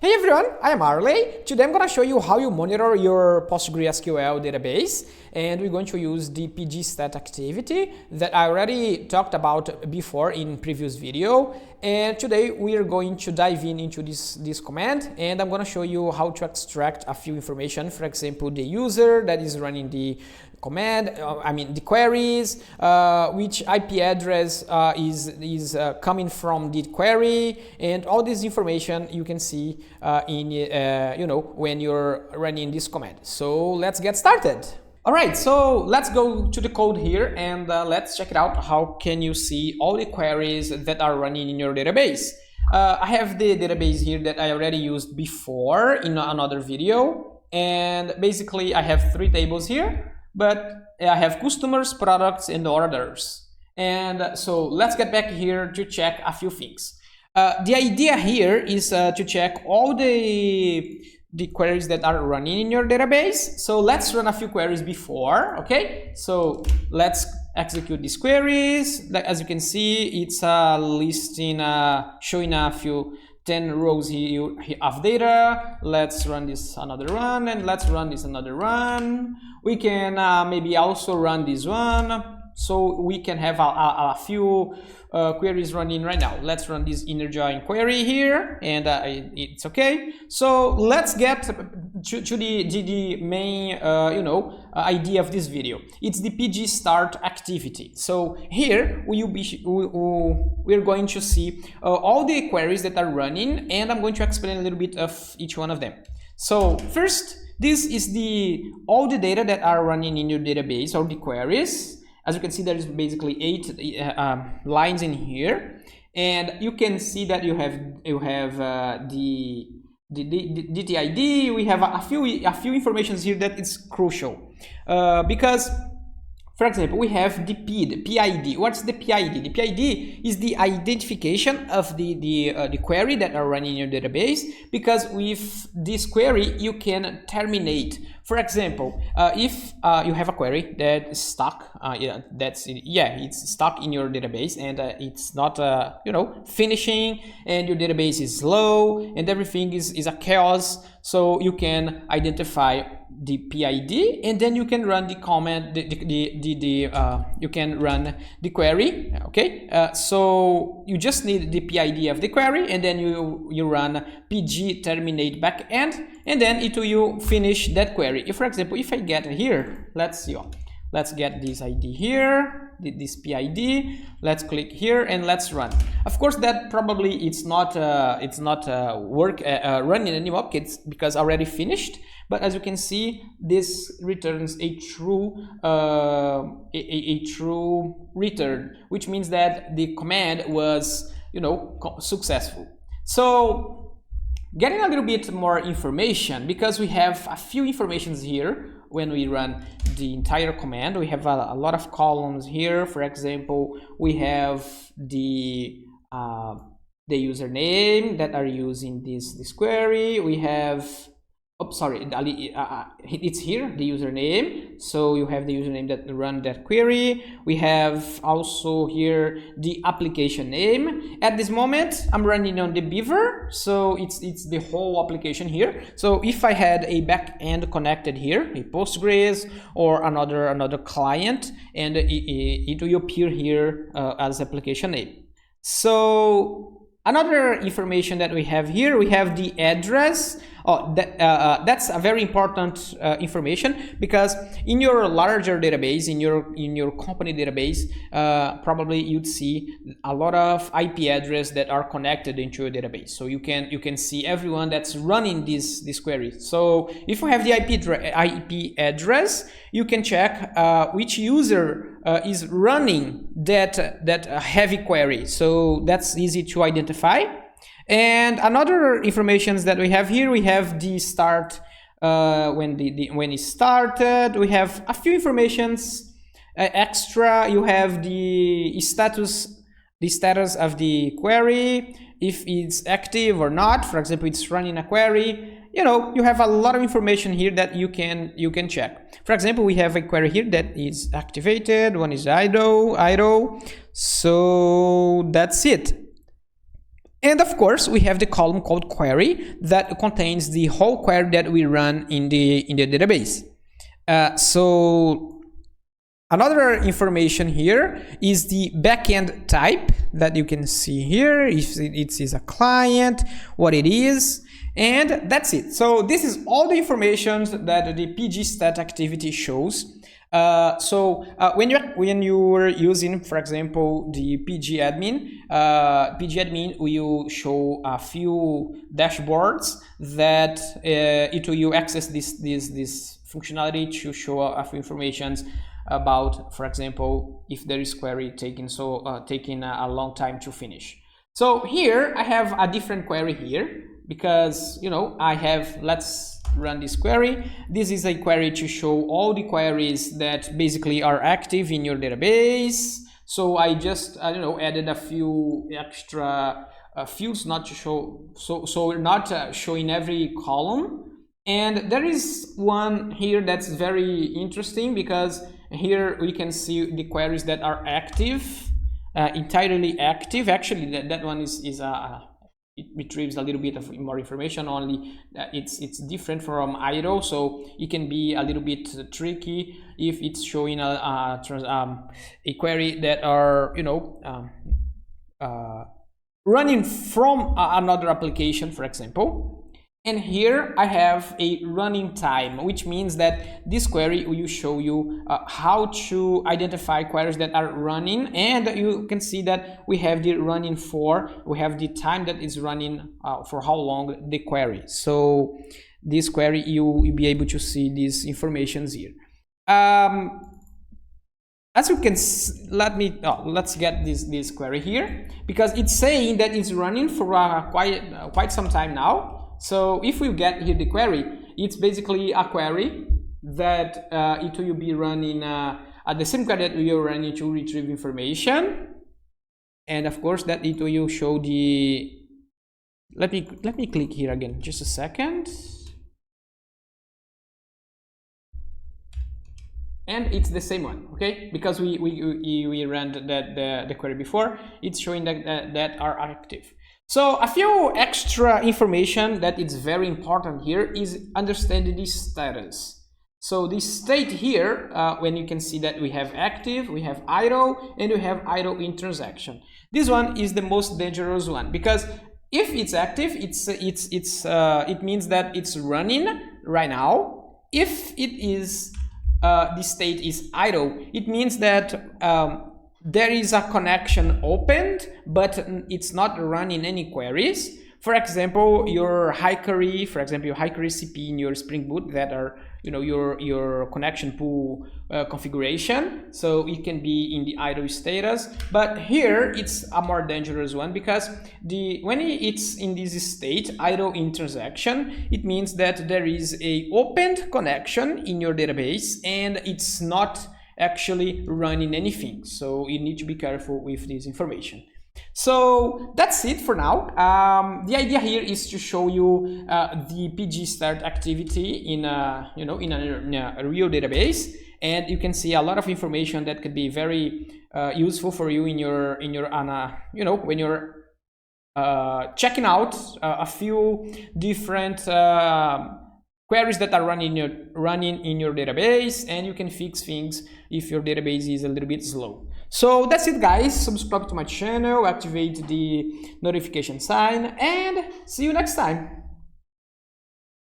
Hey everyone, I am Arley. Today I'm going to show you how you monitor your PostgreSQL database, and we're going to use the pgstat activity that I already talked about before in previous video. And today we are going to dive into this command, and I'm going to show you how to extract a few information. For example, the user that is running the command, the queries, which IP address is coming from the query, and all this information you can see when you're running this command. So let's get started. All right, so let's go to the code here and let's check it out. How can you see all the queries that are running in your database? I have the database here that I already used before in another video, and basically I have three tables here. But I have customers, products, and orders. And so let's get back here to check a few things. The idea here is to check all the queries that are running in your database. So let's run a few queries before, okay? So let's execute these queries. As you can see, it's listing, showing a few 10 rows here of data. Let's run this another run, and let's run this another run. We can maybe also run this one, so we can have a few queries running right now. Let's run this inner join query here, and it's okay. So let's get to the main idea of this video. It's the pgstart activity. So here we're going to see all the queries that are running, and I'm going to explain a little bit of each one of them. So first, this is all the data that are running in your database, or the queries. As you can see, there is basically 8 lines in here, and you can see that you have the DTID. We have a few informations here that is crucial because, for example, we have the PID. What's the PID? The PID is the identification of the query that are running in your database, because with this query you can terminate. For example, if you have a query that is stuck, it's stuck in your database, and it's not finishing, and your database is slow, and everything is a chaos. So you can identify the PID, and then you can run the command, you can run the query. Okay, so you just need the PID of the query, and then you run pg terminate backend, and then it will finish that query. If, for example, if I get here, let's get this ID here, this PID. Let's click here and let's run. Of course, that probably it's not running anymore because already finished. But as you can see, this returns a true return, which means that the command was successful. So getting a little bit more information, because we have a few informations here. When we run the entire command, we have a lot of columns here. For example, we have the username that are using this query. We have, it's here, the username. So you have the username that run that query. We have also here the application name. At this moment, I'm running on the Beaver, so it's the whole application here. So if I had a backend connected here, a Postgres or another client, and it will appear here as application name. So another information that we have here, we have the address. That's a very important information, because in your larger database, in your company database, probably you'd see a lot of IP address that are connected into your database. So you can see everyone that's running this query. So if you have the IP address, you can check which user is running that heavy query. So that's easy to identify. And another information that we have here, we have the start, when it started. We have a few informations extra. You have the status of the query, if it's active or not. For example, it's running a query. You have a lot of information here that you can check. For example, we have a query here that is activated, one is idle. So that's it. And of course, we have the column called query that contains the whole query that we run in the database. So another information here is the backend type that you can see here. If it is a client, what it is, and that's it. So this is all the information that the pgstat activity shows. When you're using, for example, the pgadmin, pgadmin will show a few dashboards that it will access this functionality to show a few informations about, for example, if there is query taking a long time to finish. So here I have a different query here because let's run this query. This is a query to show all the queries that basically are active in your database. So I just added a few extra fields not to show, so we're not showing every column. And there is one here that's very interesting because here we can see the queries that are active, entirely active. Actually, that one it retrieves a little bit of more information, only it's different from idle, so it can be a little bit tricky if it's showing a query that are running from another application, for example. And here I have a running time, which means that this query will show you how to identify queries that are running, and you can see that we have the running for, we have the time that is running for how long the query. So this query, you'll be able to see these informations here. As you can, let's get this query here, because it's saying that it's running for quite some time now. So if we get here the query, it's basically a query that it will be running at the same query that we are running to retrieve information, and of course that it will show the. Let me click here again, just a second. And it's the same one, okay? Because we ran the query before, it's showing that are active. So a few extra information that is very important here is understanding the status. So the state here, when you can see that we have active, we have idle, and we have idle in transaction. This one is the most dangerous one, because if it's active, it means that it's running right now. If it is the state is idle, it means that there is a connection opened, but it's not running any queries. For example, your high-query CP in your Spring Boot that are your connection pool configuration, so it can be in the idle status. But here it's a more dangerous one, because when it's in this state, idle in transaction, it means that there is a opened connection in your database and it's not actually running anything. So you need to be careful with this information. So that's it for now. The idea here is to show you the pgstat activity in a real database, and you can see a lot of information that could be very useful for you in your when you're checking out a few different queries that are running in your database, and you can fix things if your database is a little bit slow. So that's it, guys. Subscribe to my channel, activate the notification sign, and see you next time.